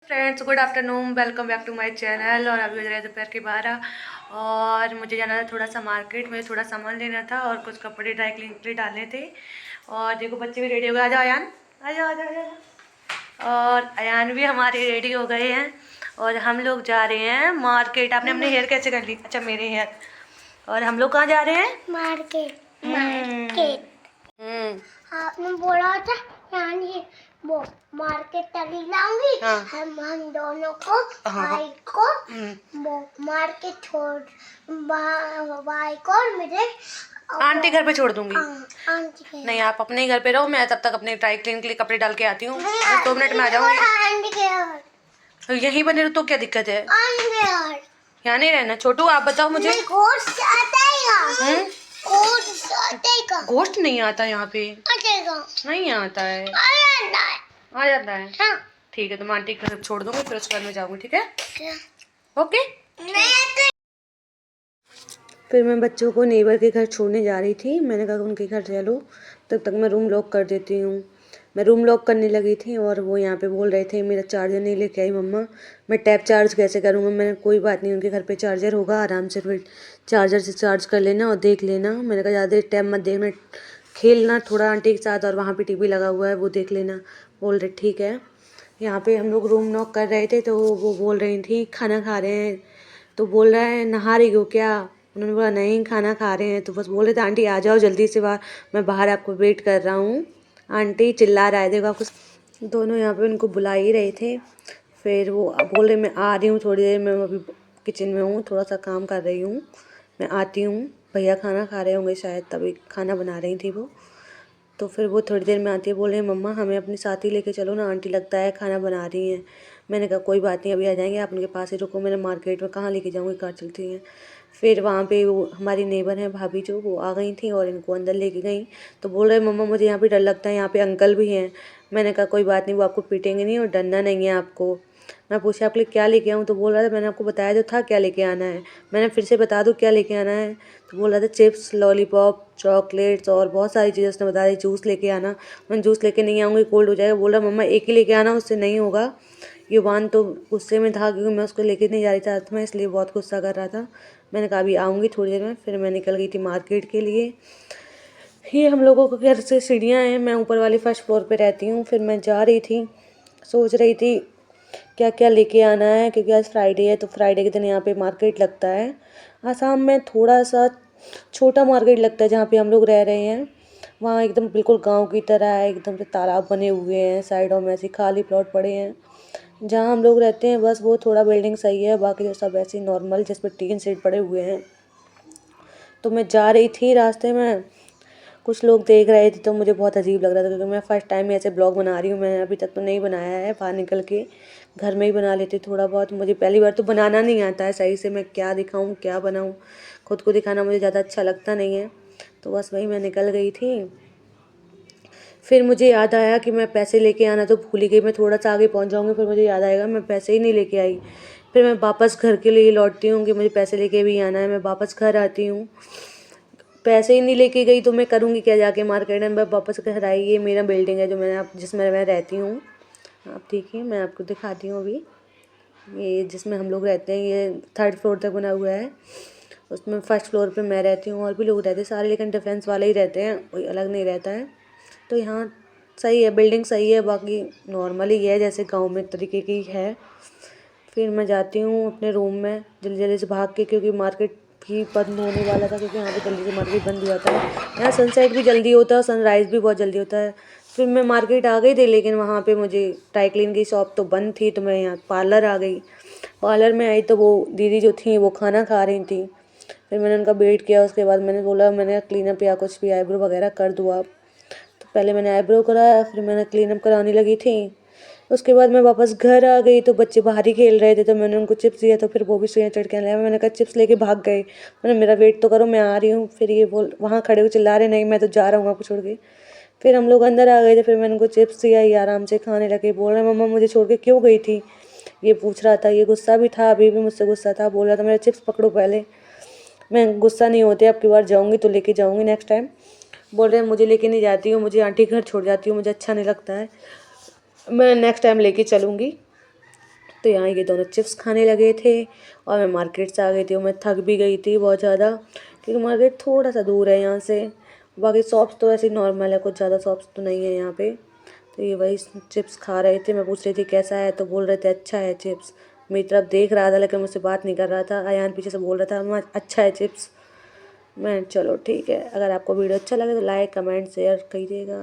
Friends, good afternoon, welcome back to my channel. और अभी हो रहा है दोपहर के 12 और मुझे जाना था थोड़ा सा मार्केट में, थोड़ा सामान लेना था और कुछ कपड़े ड्राई क्लीन के लिए डालने थे। और देखो बच्चे भी रेडी हो गए। आ जाओ अयान, आ जाओ आ जाओ आ जाओ। और अयान भी हमारे रेडी हो गए हैं और हम लोग जा रहे हैं मार्केट। आपने अपने हेयर कैसे कर ली? अच्छा, मेरे हेयर। और हम लोग कहाँ जा रहे हैं? मार्केट। मार्केट आपने बोला था यानी वो मार्केट चली जाऊंगी। हाँ। हम दोनों को भाई को वो मार्केट छोड़ भाई को मेरे आंटी घर पे छोड़ दूंगी। आंटी नहीं, आप अपने ही घर पे रहो, मैं तब तक अपने ड्राई क्लीन के लिए कपड़े डाल के आती हूँ। 2 मिनट में आ जाऊंगी। आंटी के घर तो यहीं बने रहो तो क्या दिक्कत है? आंटी के घर यहाँ नहीं रहना। छोटू आप बताओ मुझे। गोश्त आता है यहाँ। गोश्त आतेगा। गोश्त नहीं आता यहाँ पे। आतेगा। नहीं आता है। आ जाता है। हाँ। ठीक है, तो मैं आंटी के घर छोड़ दूंगी, फिर उसके बाद में जाऊंगी। ठीक है, ओके। फिर मैं बच्चों को नेबर के घर छोड़ने जा रही थी। मैंने कहा उनके घर चलो, तब तक मैं रूम लॉक कर देती हूँ। मैं रूम लॉक करने लगी थी और वो यहाँ पे बोल रहे थे मेरा चार्जर नहीं लेके आई मम्मा, मैं टैप चार्ज कैसे करूँगा। मैंने कोई बात नहीं, उनके घर पे चार्जर होगा, आराम से फिर चार्जर से चार्ज कर लेना और देख लेना। मैंने कहा ज़्यादा टैप मत देखना, खेलना थोड़ा आंटी के साथ, और वहाँ पे टीवी लगा हुआ है वो देख लेना। बोल रहे ठीक है। यहाँ पे हम लोग रूम लॉक कर रहे थे तो वो बोल रही थी खाना खा रहे हैं, तो बोल रहा है नहा रही हो क्या? उन्होंने बोला नहीं, खाना खा रहे हैं। तो बस बोले थे आंटी आ जाओ जल्दी से बाहर, मैं बाहर आपको वेट कर रहा हूँ। आंटी चिल्ला रहा है, देखो आपको। दोनों यहाँ पे उनको बुला ही रहे थे। फिर वो बोल रहे मैं आ रही हूँ थोड़ी देर में, अभी किचन में हूँ, थोड़ा सा काम कर रही हूँ, मैं आती हूँ। भैया खाना खा रहे होंगे शायद, तभी खाना बना रही थी वो। तो फिर वो थोड़ी देर में आती है, बोल रहे मम्मा हमें अपने साथ ही लेके चलो ना, आंटी लगता है खाना बना रही हैं। मैंने कहा कोई बात नहीं, अभी आ जाएंगे, आप उनके पास ही रुको, मैंने मार्केट में कहाँ लेके जाऊँगी, कार चलती हैं। फिर वहाँ पे वो हमारी नेबर हैं भाभी जो, वो आ गई थी और इनको अंदर लेके गई। तो बोल रहे मम्मा मुझे यहाँ पे डर लगता है, यहाँ पे अंकल भी हैं। मैंने कहा कोई बात नहीं, वो आपको पीटेंगे नहीं और डरना नहीं है आपको। मैं पूछा आपके लिए क्या लेके आऊँ? तो बोल रहा था मैंने आपको बताया तो था क्या लेके आना है, मैंने फिर से बता दूँ क्या लेके आना है? तो बोल रहा था चिप्स, लॉलीपॉप, चॉकलेट्स और बहुत सारी चीज़ें उसने बताया। जूस लेके आना। मैं जूस लेके नहीं आऊँगी, कोल्ड हो जाएगा। बोल रहा मम्मा एक ही लेके आना, उससे नहीं होगा। युवान तो गुस्से में था क्योंकि मैं उसको लेके नहीं जा रही थी साथ में, इसलिए बहुत गुस्सा कर रहा था। मैंने कहा अभी आऊँगी थोड़ी देर में। फिर मैं निकल गई थी मार्केट के लिए। ये हम लोगों के घर से सीढ़ियाँ हैं, मैं ऊपर वाले फर्स्ट फ्लोर पे रहती हूँ। फिर मैं जा रही थी, सोच रही थी क्या क्या लेके आना है, क्योंकि आज फ्राइडे है तो फ्राइडे के दिन यहाँ पे मार्केट लगता है। आसाम में थोड़ा सा छोटा मार्केट लगता है जहाँ पे हम लोग रह रहे हैं। वहाँ एकदम बिल्कुल गांव की तरह है, एकदम से तालाब बने हुए हैं, साइडों में ऐसे खाली प्लॉट पड़े हैं। जहाँ हम लोग रहते हैं बस वो थोड़ा बिल्डिंग सही है, बाकी जो सब ऐसे नॉर्मल जिस पर टीन शेड पड़े हुए हैं। तो मैं जा रही थी, रास्ते में कुछ लोग देख रहे थे तो मुझे बहुत अजीब लग रहा था, क्योंकि मैं फ़र्स्ट टाइम ऐसे ब्लॉग बना रही हूँ। मैंने अभी तक तो नहीं बनाया है, बाहर निकल के घर में ही बना लेती थोड़ा बहुत। मुझे पहली बार तो बनाना नहीं आता है सही से, मैं क्या दिखाऊँ क्या बनाऊँ, खुद को दिखाना मुझे ज़्यादा अच्छा लगता नहीं है। तो बस वही मैं निकल गई थी। फिर मुझे याद आया कि मैं पैसे लेके आना तो भूल ही गई। मैं थोड़ा सा आगे पहुँच जाऊँगी फिर मुझे याद आएगा मैं पैसे ही नहीं लेके आई। फिर मैं वापस घर के लिए लौटती हूँ कि मुझे पैसे लेके भी आना है। मैं वापस घर आती हूँ, पैसे ही नहीं लेके गई तो मैं करूँगी क्या जाके मार्केट में। मैं वापस घर आई, ये मेरा बिल्डिंग है जो मैंने जिसमें मैं रहती हूँ। आप देखिए, मैं आपको दिखाती हूँ अभी। ये जिसमें हम लोग रहते हैं ये 3rd फ्लोर तक बना हुआ है, उसमें फर्स्ट फ्लोर पे मैं रहती हूँ। और भी लोग रहते हैं सारे, लेकिन डिफेंस वाले ही रहते हैं, कोई अलग नहीं रहता है। तो यहाँ सही है, बिल्डिंग सही है, बाकी नॉर्मल ही है जैसे गाँव में तरीके की है। फिर मैं जाती हूँ अपने रूम में जल्दी जल्दी से भाग के, क्योंकि मार्केट भी बंद होने वाला था, क्योंकि यहाँ पे जल्दी से मार्केट बंद हो जाता है। यहाँ सनसेट भी जल्दी होता है और सनराइज़ भी बहुत जल्दी होता है। फिर मैं मार्केट आ गई थी, लेकिन वहाँ पे मुझे ड्राई क्लीन की शॉप तो बंद थी, तो मैं यहाँ पार्लर आ गई। पार्लर में आई तो वो दीदी जो थी वो खाना खा रही थी। फिर मैंने उनका वेट किया, उसके बाद मैंने बोला मैंने क्लीनअप या कुछ भी आईब्रो वगैरह कर दूँ आप। तो पहले मैंने आईब्रो कराया, फिर मैंने क्लीनअप कराने लगी थी। उसके बाद मैं वापस घर आ गई तो बच्चे बाहर ही खेल रहे थे, तो मैंने उनको चिप्स दिया तो फिर वो भी सुइयाँ चढ़ के आने लगे। मैंने कहा चिप्स लेके भाग गए, मैंने मेरा वेट तो करो मैं आ रही हूँ। फिर ये बोल वहाँ खड़े हुए चिल्ला रहे नहीं मैं तो जा रहा हूँ आपको छोड़ के। फिर हम लोग अंदर आ गए थे, फिर मैंने उनको चिप्स दिया, ये आराम से खाने लगे। बोल रहे मम्मा मुझे छोड़ के क्यों गई थी, ये पूछ रहा था। ये गुस्सा भी था, अभी भी मुझसे गुस्सा था, बोल रहा था मेरा चिप्स पकड़ो पहले। मैं गुस्सा नहीं होती, अब की बार जाऊँगी तो लेके जाऊँगी नेक्स्ट टाइम। बोल रहे मुझे लेके नहीं जाती हूँ, मुझे आंटी घर छोड़ जाती हूँ, मुझे अच्छा नहीं लगता है, मैं नेक्स्ट टाइम लेके चलूँगी। तो यहाँ ये दोनों चिप्स खाने लगे थे और मैं मार्केट से आ गई थी और मैं थक भी गई थी बहुत ज़्यादा, क्योंकि मार्केट थोड़ा सा दूर है यहाँ से। बाकी शॉप्स तो ऐसे नॉर्मल है, कुछ ज़्यादा शॉप्स तो नहीं है यहाँ पे। तो ये वही चिप्स खा रहे थे। मैं पूछ रही थी कैसा है, तो बोल रहे थे अच्छा है चिप्स। मेरी तरफ देख रहा था लेकिन मुझसे बात नहीं कर रहा था। अयान पीछे से बोल रहा था अम्मा अच्छा है चिप्स। मैं चलो ठीक है, अगर आपको वीडियो अच्छा लगे तो लाइक कमेंट शेयर कीजिएगा।